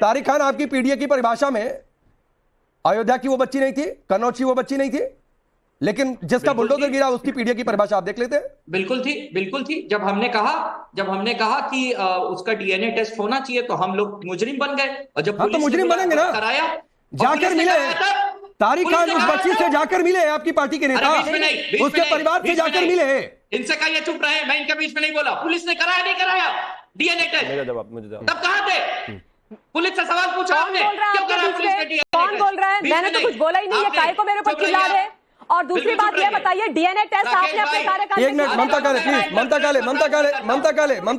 तारिक खान, आपकी पीडीए की परिभाषा में अयोध्या की वो बच्ची नहीं थी, कन्नौज की वो बच्ची नहीं थी, लेकिन जिसका बुलडोजर गिरा उसकी पीडीए की परिभाषा आप देख लेते हैं। बिल्कुल थी, बिल्कुल थी। जब हमने कहा कि उसका डीएनए टेस्ट होना चाहिए तो हम लोग मुजरिम बन गए, और जब हाँ, तो मुजरिम बनेंगे ना, कराया, जाकर मिले तारिक खान, उस बच्ची से जाकर मिले, आपकी पार्टी के नेता उसके परिवार से जाकर मिले। इनसे कहिए चुप रहे, मैं इनके बीच में नहीं बोला। पुलिस ने कराया नहीं कराया डीएनए टेस्ट? मुझे तब कहां थे? पुलिस से सवाल पूछा आपने, क्यों करा पुलिस ने डीएनए? कौन बोल रहा है? मैंने तो कुछ बोला ही नहीं है, काय को मेरे ऊपर चिल्ला रहे? और दूसरी बात ये बताइए, डीएनए टेस्ट आपने अपने कार्यकाल में, एक मिनट, ममता काले प्लीज, ममता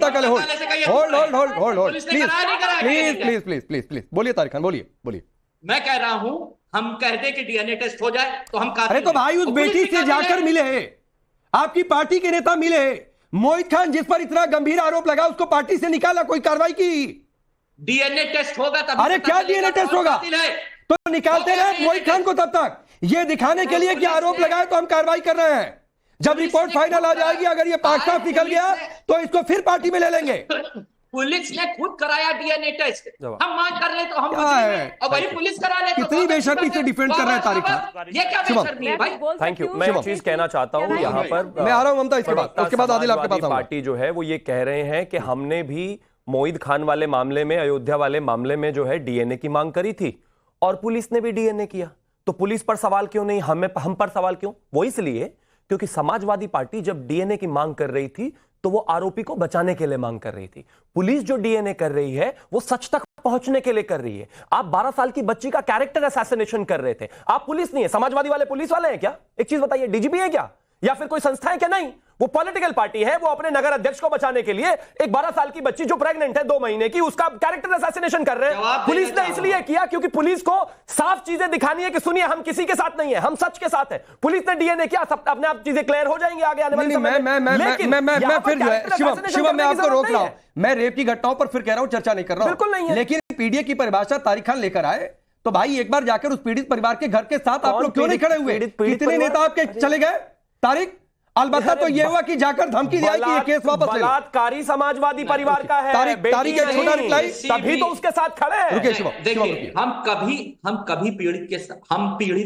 काले होल्ड प्लीज प्लीज बोलिए तारिक खान, बोलिए। मैं कह रहा हूं, हम कह दे कि डीएनए टेस्ट हो जाए तो हम अरे तो भाई, उस बेटी से जाकर मिले, आपकी पार्टी के नेता मिले, मोहित खान जिस पर इतना गंभीर आरोप लगा उसको पार्टी से निकाला, कोई कार्रवाई की? डीएनए टेस्ट होगा तब। अरे क्या डीएनए टेस्ट होगा? तो निकालते रहे मोहित खान को तब तक, ये दिखाने के लिए कि आरोप लगाए तो हम कार्रवाई कर रहे हैं। जब रिपोर्ट फाइनल आ जाएगी, अगर ये पाक निकल गया तो इसको फिर पार्टी में ले लेंगे। पुलिस ने खुद कराया डीएनए टेस्ट, हम मांग कर ले तो हम और वही पुलिस करा ले। कितनी बेशर्मी से डिफेंड कर रहे हैं तारिक खान, ये क्या बेशर्मी है भाई? Thank you. मैं एक चीज कहना चाहता हूं यहाँ पर, मैं आ रहा हूं ममता, इसके बाद आदिल आपके पास आऊंगा। पार्टी जो है वो ये कह रहे हैं कि हमने भी मोहित खान वाले मामले में, अयोध्या वाले मामले में जो है डीएनए की मांग करी थी और पुलिस ने भी डीएनए किया, तो पुलिस पर सवाल क्यों नहीं, हम पर सवाल क्यों? वो इसलिए क्योंकि समाजवादी पार्टी जब डीएनए की मांग कर रही थी तो वो आरोपी को बचाने के लिए मांग कर रही थी। पुलिस जो डीएनए कर रही है वो सच तक पहुंचने के लिए कर रही है। आप 12 साल की बच्ची का कैरेक्टर असैसिनेशन कर रहे थे, आप पुलिस नहीं है। समाजवादी वाले पुलिस वाले हैं क्या? एक चीज बताइए, डीजीपी है क्या, या फिर कोई संस्था है क्या? नहीं, वो पॉलिटिकल पार्टी है। वो अपने नगर अध्यक्ष को बचाने के लिए एक 12 साल की बच्ची जो प्रेग्नेंट है 2 महीने की, उसका कैरेक्टर असैसिनेशन कर रहे हैं। पुलिस ने इसलिए किया क्योंकि पुलिस को साफ चीजें दिखानी है कि सुनिए, हम किसी के साथ नहीं है, हम सच के साथ है। पुलिस ने डीएनए किया, सब अपने आप चीजें क्लियर हो जाएंगी आगे आने वाले समय में। मैं फिर जो है शिवम मैं आपको रोक रहा हूं, मैं रेप की घटनाओं पर फिर कह रहा हूं, चर्चा नहीं कर रहा हूं, बिल्कुल नहीं है। लेकिन पीडीए की परिभाषा तारिक खान लेकर आए, तो भाई एक बार जाकर उस पीड़ित परिवार के घर के साथ आप लोग क्यों नहीं खड़े हुए? कितने नेता आपके चले गए तारिक? अलबत्ता तो ये हुआ कि जाकर धमकी दी कि ये केस वापस ले लो। बलात्कारी समाजवादी परिवार का है, तारिक एक छोटा रिप्लाई, तभी तो उसके साथ खड़े हैं। रुकिए शिवम, देखिए, हम कभी पीड़ित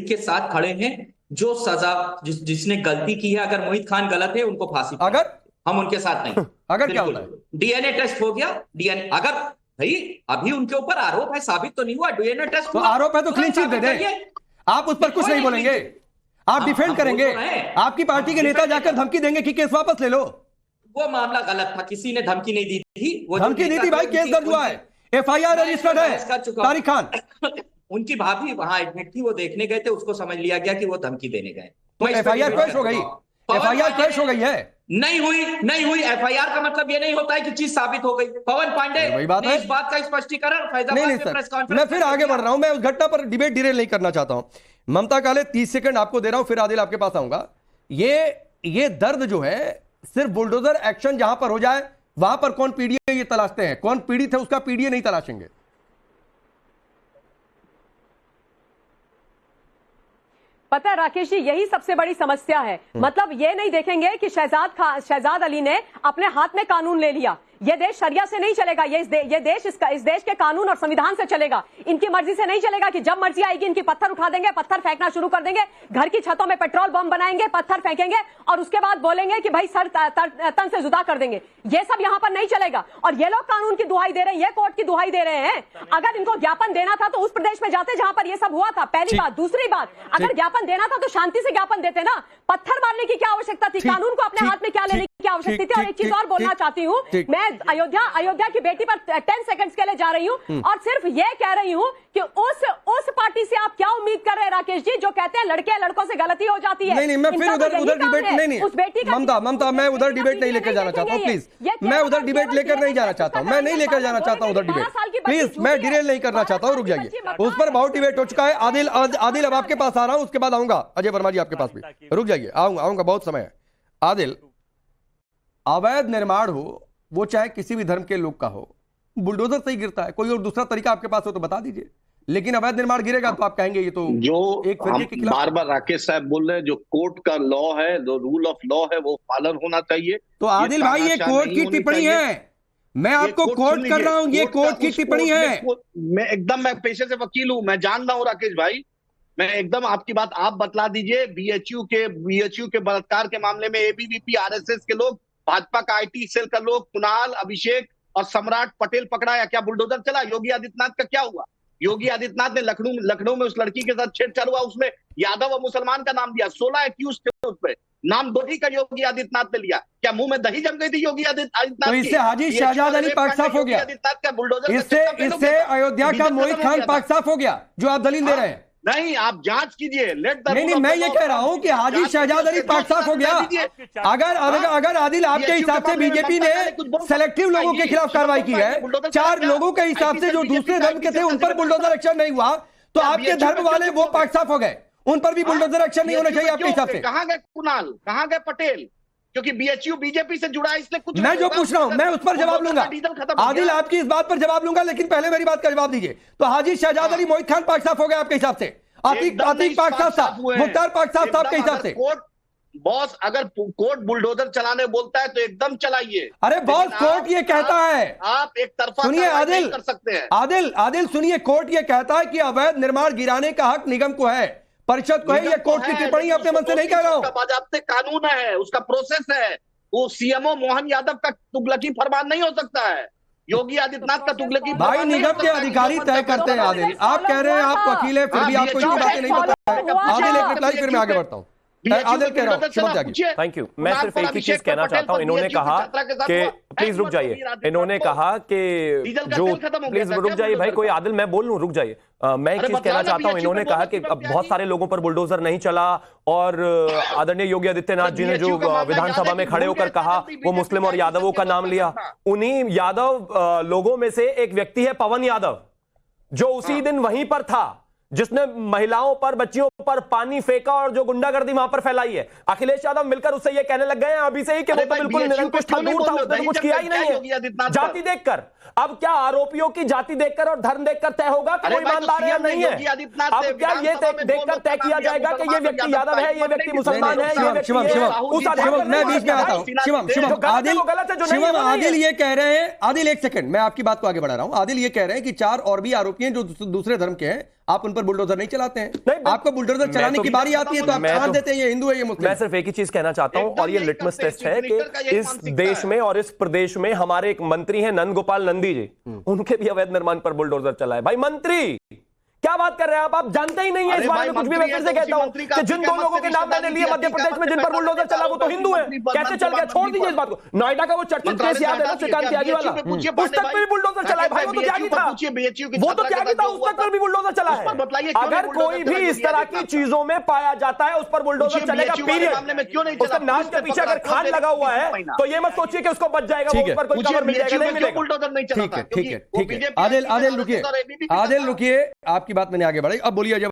के साथ खड़े हैं। जो सजा जिसने गलती की है, अगर मोहित खान गलत है उनको फांसी, अगर हम उनके साथ नहीं। अगर क्या होता है? डीएनए टेस्ट हो गया, डीएनए अगर भाई अभी उनके ऊपर आरोप है, साबित तो नहीं हुआ, डीएनए टेस्ट तो आरोप है तो क्लीन चिट दे दें, आप उस पर कुछ नहीं बोलेंगे, आप डिफेंड करेंगे। आपकी पार्टी के नेता जाकर धमकी देंगे कि केस वापस ले लो। वो मामला गलत था, किसी ने धमकी नहीं दी थी। वो धमकी दी थी भाई, केस दर्ज हुआ है, एफआईआर रजिस्टर्ड है। तारिक खान, उनकी भाभी वहां एडमिट थी, वो देखने गए थे, उसको समझ लिया गया कि वो धमकी देने गए, तो एफआईआर पेश हो गई, एफआईआर पेश हो गई है। नहीं हुई एफआईआर का मतलब ये नहीं होता है कि चीज साबित हो गई। पवन पांडे ने इस बात का स्पष्टीकरण फैजाबाद में प्रेस कॉन्फ्रेंस। मैं फिर आगे बढ़ रहा हूं, मैं उस घटना पर डिबेट डिरेल नहीं करना चाहता हूं। ममता काले 30 सेकंड आपको दे रहा हूं, फिर आदिल आपके पास आऊंगा। ये दर्द जो है, सिर्फ बुलडोजर एक्शन जहां पर हो जाए वहां पर कौन पीड़ित ये तलाशते हैं, कौन पीड़ित है उसका पीड़ित नहीं तलाशेंगे। पता है राकेश जी, यही सबसे बड़ी समस्या है। मतलब ये नहीं देखेंगे कि शहजाद अली ने अपने हाथ में कानून ले लिया। ये देश शरिया से नहीं चलेगा, ये देश इस देश के कानून और संविधान से चलेगा। इनकी मर्जी से नहीं चलेगा कि जब मर्जी आएगी इनकी पत्थर उठा देंगे, पत्थर फेंकना शुरू कर देंगे, घर की छतों में पेट्रोल बम बनाएंगे, पत्थर फेंकेंगे और उसके बाद बोलेंगे कि भाई सर तन से जुदा कर देंगे। ये सब यहाँ पर नहीं चलेगा। और ये लोग कानून की दुहाई दे रहे हैं, ये कोर्ट की दुहाई दे रहे हैं। अगर इनको ज्ञापन देना था तो उस प्रदेश में जाते जहां पर ये सब हुआ था, पहली बात। दूसरी बात, अगर ज्ञापन देना था तो शांति से ज्ञापन देते ना, पत्थर मारने की क्या आवश्यकता थी? कानून को अपने हाथ में क्या लेने की आवश्यकता थी? और एक चीज और बोलना चाहती हूँ, मैं अयोध्या की बेटी पर 10 सेकंड्स के लिए जा रही हूं और सिर्फ ये कह रही हूं कि उस पार्टी से आप क्या उम्मीद कर रहे हैं राकेश जी, जो कहते हैं लड़कों से गलती हो जाती है। नहीं, मैं फिर उधर डिबेट नहीं, उस बेटी का ममता मैं उधर डिबेट नहीं लेकर जाना चाहता हूं, प्लीज। मैं उधर डिबेट लेकर नहीं जाना चाहता हूं, मैं नहीं लेकर जाना चाहता हूं उधर डिबेट, प्लीज। मैं डिरेल नहीं करना चाहता हूं, रुक जाइए, उस पर बहुत डिबेट हो चुका है। आदिल अब आपके पास आ रहा हूं, उसके बाद आऊंगा अजय वर्मा जी आपके पास भी, रुक जाइए, आऊंगा, बहुत समय है। आदिल, अवैध निर्माण हो वो चाहे किसी भी धर्म के लोग का हो, बुलडोजर से ही गिरता है। कोई और दूसरा तरीका आपके पास हो तो बता दीजिए, लेकिन अवैध निर्माण गिरेगा तो आप कहेंगे ये तो जो एक फिरके के खिलाफ। बार बार राकेश साहब बोल रहे हैं, जो कोर्ट का लॉ है, जो रूल ऑफ लॉ है वो पालन होना चाहिए। तो आदिल भाई, ये कोर्ट की टिप्पणी है, मैं आपको कोट कर रहा हूं, ये कोर्ट की टिप्पणी है। मैं पेशे से वकील हूं, मैं जान रहा हूं राकेश भाई, मैं एकदम आपकी बात आप बतला दीजिए। बीएचयू के बलात्कार के मामले में एबीवीपी आरएसएस के लोग, भाजपा का आईटी सेल का लोग, कुणाल, अभिषेक और सम्राट पटेल पकड़ाया, क्या बुलडोजर चला? योगी आदित्यनाथ का क्या हुआ? योगी आदित्यनाथ ने लखनऊ में उस लड़की के साथ छेड़छाड़ हुआ, उसमें यादव और मुसलमान का नाम दिया, 16 एक्यूज थे उस पे, नाम 2 ही का योगी आदित्यनाथ ने लिया। क्या मुंह में दही जम गई थी योगी आदित्यनाथ? तो इससे हाजी शहजाद अली पाक साफ हो गया, इससे अयोध्या का मोहित खान पाक साफ हो गया जो आप दलील दे रहे हैं। नहीं, आप जांच कीजिए। नहीं, मैं ये कह रहा हूं कि हाजी शहजाद अली पाक साफ हो गया। अगर आदिल आपके हिसाब से बीजेपी ने सेलेक्टिव लोगों के खिलाफ कार्रवाई की है, 4 लोगों के हिसाब से जो दूसरे धर्म के थे उन पर बुलडोजर एक्शन नहीं हुआ, तो आपके धर्म वाले वो पाक साफ हो गए, उन पर भी बुलडोजर एक्शन नहीं होना चाहिए आपके हिसाब से? कहां गए कुणाल, कहां गए पटेल? क्योंकि बीएचयू बीजेपी से जुड़ा है, इसलिए कुछ मैं जो पूछ रहा हूं मैं उस पर जवाब लूंगा। आदिल आपकी इस बात पर जवाब लूंगा, लेकिन पहले मेरी बात का जवाब दीजिए। तो हाजी शहजाद अली मोहित खान पाक साफ हो गया आपके हिसाब से? आतिक पाक साफ था, मुख्तार पाक साफ था आपके हिसाब से? बॉस अगर कोर्ट बुलडोजर चलाने बोलता है तो एकदम चलाइए। अरे बॉस, कोर्ट ये कहता है, आप एक तरफा सुनिए आदिल, कर सकते हैं। आदिल सुनिए, कोर्ट ये कहता है कि अवैध निर्माण गिराने का हक निगम को है, परिषद को है। ये कोर्ट की टिप्पणी अपने मन से नहीं कह रहा हूं। बाज़ाब्ते कानून है, उसका प्रोसेस है। वो सीएमओ मोहन यादव का तुगलकी फरमान नहीं हो सकता है, योगी आदित्यनाथ का तुगलकी भाई निगम के अधिकारी तय करते हैं। आदिल, आप कह रहे हैं आप वकील हैं, फिर भी आपको इतनी बातें नहीं पता है। आदिल एक रिप्लाई, फिर मैं आगे बढ़ता हूं। आदिल कह रहा हूं, शुभम त्यागी। Thank you. मैं सिर्फ एक ही चीज कहना चाहता हूं। इन्होंने कहा कि प्लीज रुक जाइए, इन्होंने कहा कि जो प्लीज रुक जाइए भाई, कोई आदिल मैं बोल लूं, रुक जाइए। मैं एक चीज कहना चाहता हूं। इन्होंने कहा कि अब बहुत सारे लोगों पर बुलडोजर नहीं चला, और आदरणीय योगी आदित्यनाथ जी ने जो विधानसभा में खड़े होकर कहा, वो मुस्लिम और यादवों का नाम लिया। उन्हीं यादव लोगों में से एक व्यक्ति है पवन यादव, जो उसी दिन वहीं पर था, जिसने महिलाओं पर, बच्चियों पर पानी फेंका और जो गुंडागर्दी वहां पर फैलाई है। अखिलेश यादव मिलकर उससे ये कहने लग गए हैं अभी से ही कि वो तो बिल्कुल निरंकुश था, दूर था, उसने कुछ किया ही नहीं है जाति देखकर। अब क्या आरोपियों की जाति देखकर और धर्म देखकर तय होगा कि वो ईमानदार है या नहीं है? अब क्या ये देखकर तय किया जाएगा कि ये व्यक्ति यादव है, ये व्यक्ति मुसलमान है, ये व्यक्ति मैं बीच में आता हूं। शिवम आदिल ये कह रहे हैं, आदिल एक सेकंड, मैं आपकी बात को आगे बढ़ा रहा हूं। आदिल ये कह रहे हैं कि 4 और भी आरोपी हैं जो दूसरे धर्म के हैं, आप उन पर बुलडोजर नहीं चलाते हैं। आपको बुलडोजर चलाने की बारी आती है तो आप छाड़ देते हैं ये हिंदू है, ये मुस्लिम। मैं सिर्फ एक ही चीज कहना चाहता हूं, और ये लिटमस टेस्ट है कि इस देश में और इस प्रदेश में हमारे एक मंत्री हैं नंद गोपाल नंदी जी, उनके भी अवैध निर्माण पर बुलडोजर चला है। भाई मंत्री क्या बात कर रहे हैं आप जानते ही नहीं है इस बारे में कुछ भी। मैं फिर से कहता हूं कि जिन 2 लोगों के नाम मैंने लिए मध्य प्रदेश में जिन पर बुलडोजर चला वो तो हिंदू है, कैसे चल गया? छोड़ दीजिए इस बात को। नोएडा का वो चर्चित केस याद है ना, श्रीकांत त्यागी वाला, उस तक पर भी बुलडोजर चला है भाई, वो तो त्यागी था, वो तो त्यागी था, उस तक पर भी बुलडोजर चला है। अगर कोई भी इस तरह की चीजों में पाया जाता है उस पर बुलडोजर चलेगा, पीरियड। उसके नाम के पीछे अगर खान लगा हुआ है तो ये मत सोचिए कि उसको बच जाएगा, वो ऊपर कोई कवर मिल जाएगा, नहीं मिलेगा। ठीक है, आदिल रुकिए, आपकी बात मैंने आगे बढ़ाई, अब बोलिए जब